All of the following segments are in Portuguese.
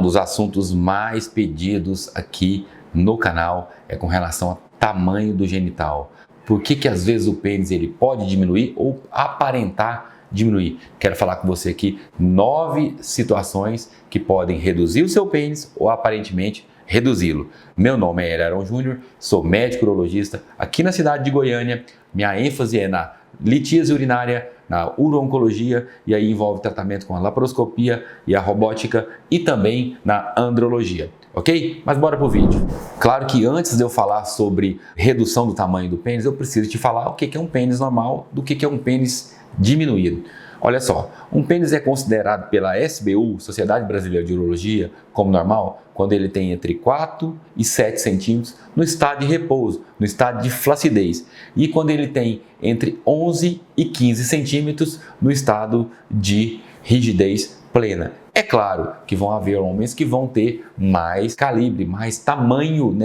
dos assuntos mais pedidos aqui no canal é com relação ao tamanho do genital. Por que às vezes o pênis ele pode diminuir ou aparentar diminuir? Quero falar com você aqui 9 situações que podem reduzir o seu pênis ou aparentemente reduzi-lo. Meu nome é Hélio Arão Júnior, sou médico urologista aqui na cidade de Goiânia. Minha ênfase é na litíase urinária, na uro-oncologia, e aí envolve tratamento com a laparoscopia e a robótica e também na andrologia, ok? Mas bora pro vídeo. Claro que antes de eu falar sobre redução do tamanho do pênis, eu preciso te falar o que é um pênis normal do que é um pênis diminuído. Olha só, um pênis é considerado pela SBU, Sociedade Brasileira de Urologia, como normal quando ele tem entre 4 e 7 centímetros no estado de repouso, no estado de flacidez, e quando ele tem entre 11 e 15 centímetros no estado de rigidez plena. É claro que vão haver homens que vão ter mais calibre, mais tamanho,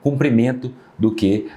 comprimento do que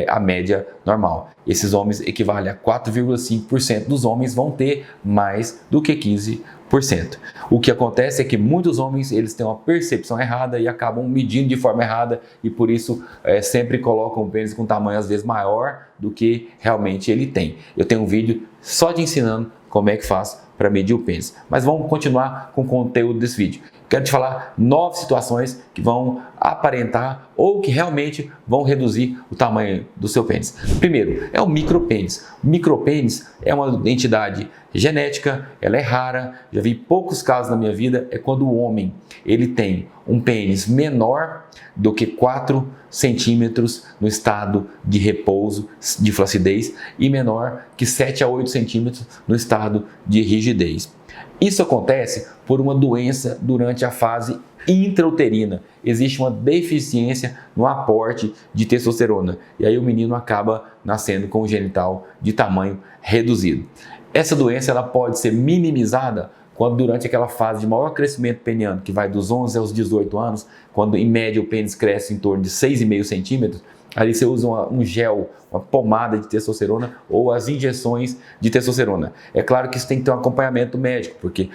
a média normal. Esses homens equivalem a 4,5% dos homens vão ter mais do que 15%. O que acontece é que muitos homens eles têm uma percepção errada e acabam medindo de forma errada e por isso sempre colocam o pênis com tamanho às vezes maior do que realmente ele tem. Eu tenho um vídeo só te ensinando como é que faz para medir o pênis. Mas vamos continuar com o conteúdo desse vídeo. Quero te falar 9 situações que vão aparentar ou que realmente vão reduzir o tamanho do seu pênis. Primeiro, é o micropênis. O micropênis é uma entidade genética, ela é rara, já vi poucos casos na minha vida, é quando o homem ele tem um pênis menor do que 4 centímetros no estado de repouso, de flacidez, e menor que 7 a 8 centímetros no estado de rigidez. Isso acontece por uma doença durante a fase intrauterina. Existe uma deficiência no aporte de testosterona e aí o menino acaba nascendo com o genital de tamanho reduzido. Essa doença ela pode ser minimizada quando durante aquela fase de maior crescimento peniano, que vai dos 11 aos 18 anos, quando em média o pênis cresce em torno de 6,5 centímetros, ali você usa um gel, uma pomada de testosterona ou as injeções de testosterona. É claro que isso tem que ter um acompanhamento médico, porque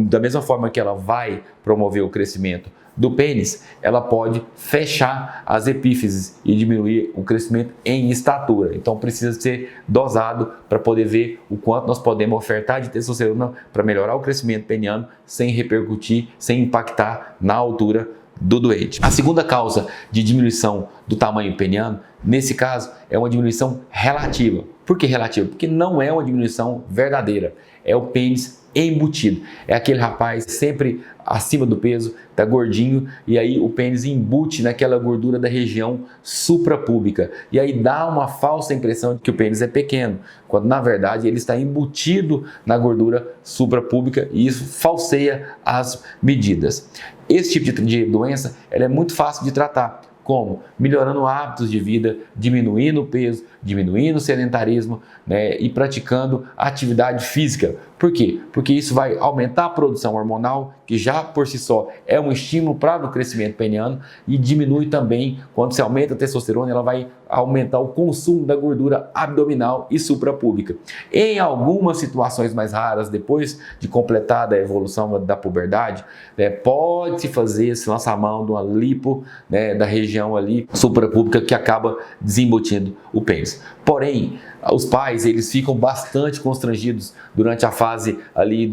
da mesma forma que ela vai promover o crescimento do pênis, ela pode fechar as epífises e diminuir o crescimento em estatura. Então precisa ser dosado para poder ver o quanto nós podemos ofertar de testosterona para melhorar o crescimento peniano sem repercutir, sem impactar na altura do doente. A segunda causa de diminuição do tamanho peniano, nesse caso, é uma diminuição relativa. Por que relativa? Porque não é uma diminuição verdadeira, é o pênis embutido. É aquele rapaz sempre acima do peso, tá gordinho e aí o pênis embute naquela gordura da região suprapúbica e aí dá uma falsa impressão de que o pênis é pequeno, quando na verdade ele está embutido na gordura suprapúbica e isso falseia as medidas. Esse tipo de doença ela é muito fácil de tratar. Como? Melhorando hábitos de vida, diminuindo o peso, diminuindo o sedentarismo, e praticando atividade física. Por quê? Porque isso vai aumentar a produção hormonal, que já por si só é um estímulo para o crescimento peniano, e diminui também, quando se aumenta a testosterona, ela vai aumentar o consumo da gordura abdominal e suprapúbica. Em algumas situações mais raras, depois de completada a evolução da puberdade, pode-se fazer esse lançamão de uma lipo, da região ali suprapúbica que acaba desembutindo o pênis. Porém, os pais eles ficam bastante constrangidos durante a fase ali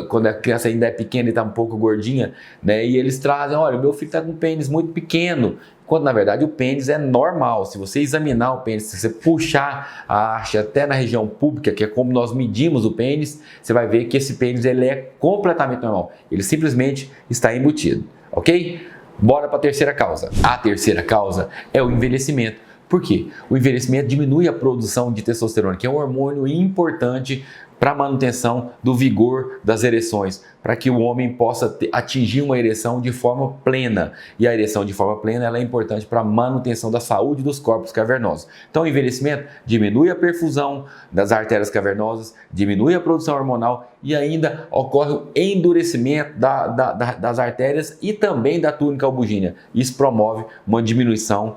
quando a criança ainda é pequena e está um pouco gordinha, e eles trazem, olha, meu filho está com um pênis muito pequeno, quando na verdade o pênis é normal. Se você examinar o pênis, se você puxar a haste até na região pública, que é como nós medimos o pênis, você vai ver que esse pênis ele é completamente normal, ele simplesmente está embutido, ok? Bora para a terceira causa. A terceira causa é o envelhecimento. Por quê? O envelhecimento diminui a produção de testosterona, que é um hormônio importante para a manutenção do vigor das ereções, para que o homem possa atingir uma ereção de forma plena. E a ereção de forma plena ela é importante para a manutenção da saúde dos corpos cavernosos. Então o envelhecimento diminui a perfusão das artérias cavernosas, diminui a produção hormonal e ainda ocorre o endurecimento das artérias e também da túnica albugínea. Isso promove uma diminuição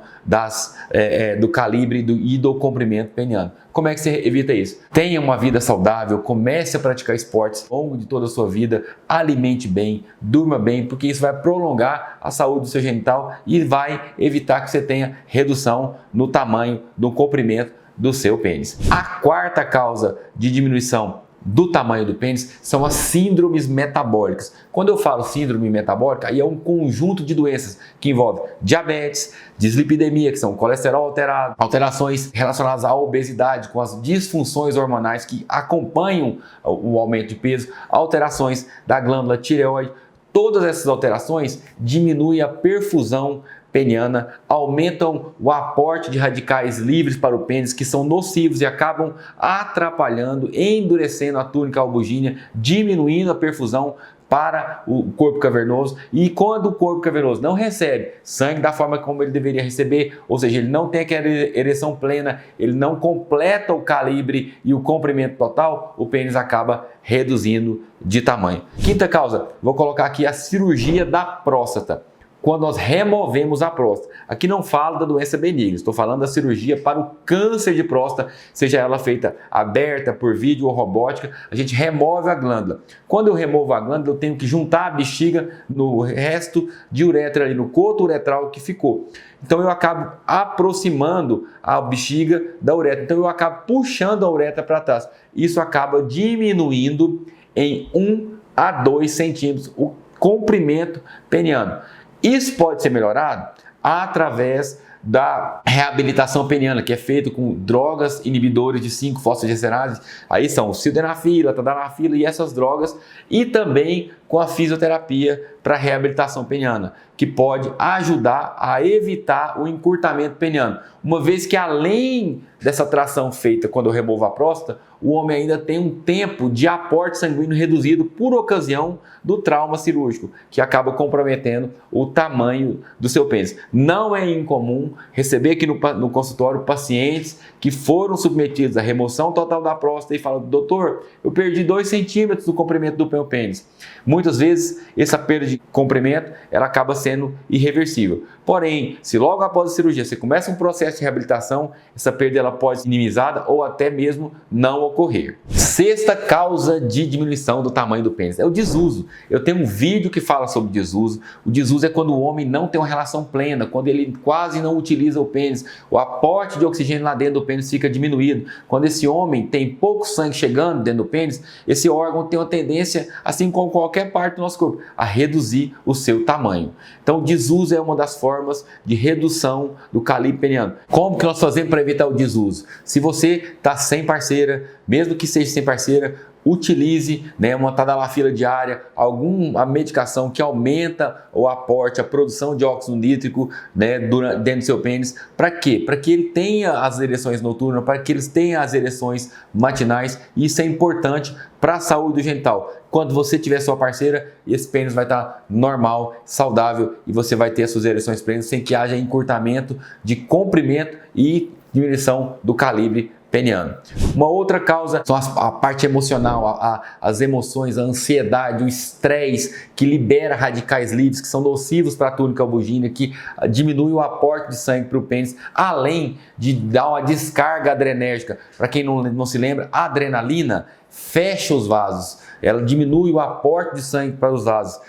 do calibre e do comprimento peniano. Como é que você evita isso? Tenha uma vida saudável, comece a praticar esportes ao longo de toda a sua vida, alimente bem, durma bem, porque isso vai prolongar a saúde do seu genital e vai evitar que você tenha redução no tamanho, do comprimento do seu pênis. A quarta causa de diminuição do tamanho do pênis são as síndromes metabólicas. Quando eu falo síndrome metabólica, aí é um conjunto de doenças que envolve diabetes, dislipidemia, que são colesterol alterado, alterações relacionadas à obesidade, com as disfunções hormonais que acompanham o aumento de peso, alterações da glândula tireoide. Todas essas alterações diminuem a perfusão peniana, aumentam o aporte de radicais livres para o pênis, que são nocivos e acabam atrapalhando, endurecendo a túnica albugínea, diminuindo a perfusão para o corpo cavernoso. E quando o corpo cavernoso não recebe sangue da forma como ele deveria receber, ou seja, ele não tem aquela ereção plena, ele não completa o calibre e o comprimento total, o pênis acaba reduzindo de tamanho. Quinta causa, vou colocar aqui a cirurgia da próstata. Quando nós removemos a próstata. Aqui não falo da doença benigna, estou falando da cirurgia para o câncer de próstata, seja ela feita aberta, por vídeo ou robótica, a gente remove a glândula. Quando eu removo a glândula, eu tenho que juntar a bexiga no resto de uretra, ali no coto uretral que ficou. Então eu acabo aproximando a bexiga da uretra, então eu acabo puxando a uretra para trás. Isso acaba diminuindo em 1 a 2 centímetros o comprimento peniano. Isso pode ser melhorado através da reabilitação peniana, que é feito com drogas inibidores de 5-fosfodiesterase, aí são o sildenafil, a tadalafila e essas drogas, e também com a fisioterapia para reabilitação peniana, que pode ajudar a evitar o encurtamento peniano. Uma vez que além dessa tração feita quando eu removo a próstata, o homem ainda tem um tempo de aporte sanguíneo reduzido por ocasião do trauma cirúrgico, que acaba comprometendo o tamanho do seu pênis. Não é incomum receber aqui no consultório pacientes que foram submetidos à remoção total da próstata e falam: doutor, eu perdi 2 centímetros do comprimento do meu pênis. Muitas vezes essa perda de comprimento ela acaba sendo irreversível. Porém, se logo após a cirurgia você começa um processo de reabilitação, essa perda ela pode ser minimizada ou até mesmo não ocorrer. Sexta causa de diminuição do tamanho do pênis é o desuso. Eu tenho um vídeo que fala sobre desuso. O desuso é quando o homem não tem uma relação plena, quando ele quase não utiliza o pênis, o aporte de oxigênio lá dentro do pênis fica diminuído. Quando esse homem tem pouco sangue chegando dentro do pênis, esse órgão tem uma tendência, assim como qualquer parte do nosso corpo, a reduzir o seu tamanho. Então o desuso é uma das formas de redução do calibre peniano. Como que nós fazemos para evitar o desuso? Se você está sem parceira, mesmo que seja sem parceira, utilize uma tadalafila diária, alguma medicação que aumenta o aporte, a produção de óxido nítrico dentro do seu pênis. Para quê? Para que ele tenha as ereções noturnas, para que eles tenham as ereções matinais. Isso é importante para a saúde do genital. Quando você tiver sua parceira, esse pênis vai estar normal, saudável e você vai ter as suas ereções plenas sem que haja encurtamento de comprimento e diminuição do calibre peniano. Uma outra causa são a parte emocional, as emoções, a ansiedade, o estresse que libera radicais livres que são nocivos para a túnica albugínea, que diminui o aporte de sangue para o pênis, além de dar uma descarga adrenérgica. Para quem não se lembra, a adrenalina fecha os vasos, ela diminui o aporte de sangue para os vasos.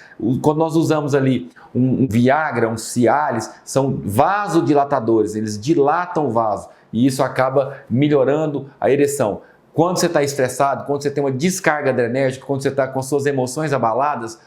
Quando nós usamos ali um Viagra, um Cialis, são vasodilatadores, eles dilatam o vaso. E isso acaba melhorando a ereção. Quando você está estressado, quando você tem uma descarga adrenérgica, quando você está com suas emoções abaladas,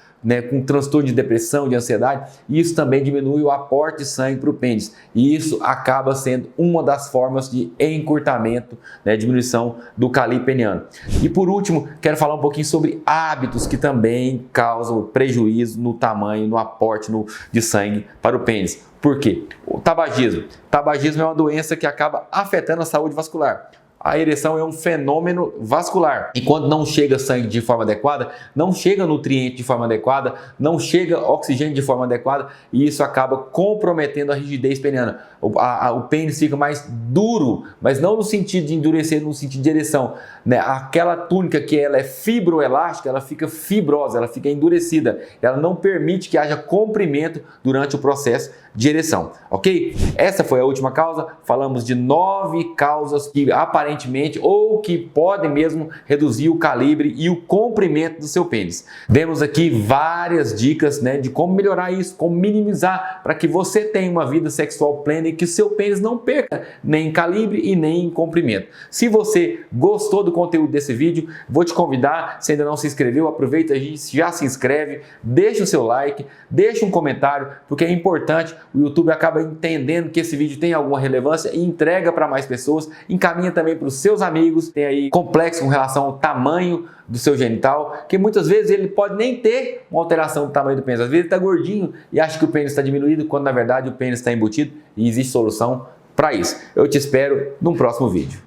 com transtorno de depressão, de ansiedade, isso também diminui o aporte de sangue para o pênis. E isso acaba sendo uma das formas de encurtamento, diminuição do calibre peniano. E por último, quero falar um pouquinho sobre hábitos que também causam prejuízo no tamanho, no aporte de sangue para o pênis. Por quê? O tabagismo. O tabagismo é uma doença que acaba afetando a saúde vascular. A ereção é um fenômeno vascular. E quando não chega sangue de forma adequada, não chega nutriente de forma adequada, não chega oxigênio de forma adequada, e isso acaba comprometendo a rigidez peniana. O pênis fica mais duro, mas não no sentido de endurecer, no sentido de ereção. Aquela túnica que ela é fibroelástica, ela fica fibrosa, ela fica endurecida. Ela não permite que haja comprimento durante o processo de ereção, ok? Essa foi a última causa. Falamos de 9 causas que aparentemente aparentemente ou que podem mesmo reduzir o calibre e o comprimento do seu pênis. Demos aqui várias dicas, né, de como melhorar isso, como minimizar para que você tenha uma vida sexual plena e que o seu pênis não perca nem em calibre e nem em comprimento. Se você gostou do conteúdo desse vídeo, vou te convidar, se ainda não se inscreveu, aproveita e já se inscreve, deixa o seu like, deixa um comentário, porque é importante, o YouTube acaba entendendo que esse vídeo tem alguma relevância e entrega para mais pessoas, encaminha também para os seus amigos, tem aí complexo com relação ao tamanho do seu genital, que muitas vezes ele pode nem ter uma alteração do tamanho do pênis, às vezes ele está gordinho e acha que o pênis está diminuído, quando na verdade o pênis está embutido e existe solução para isso. Eu te espero num próximo vídeo.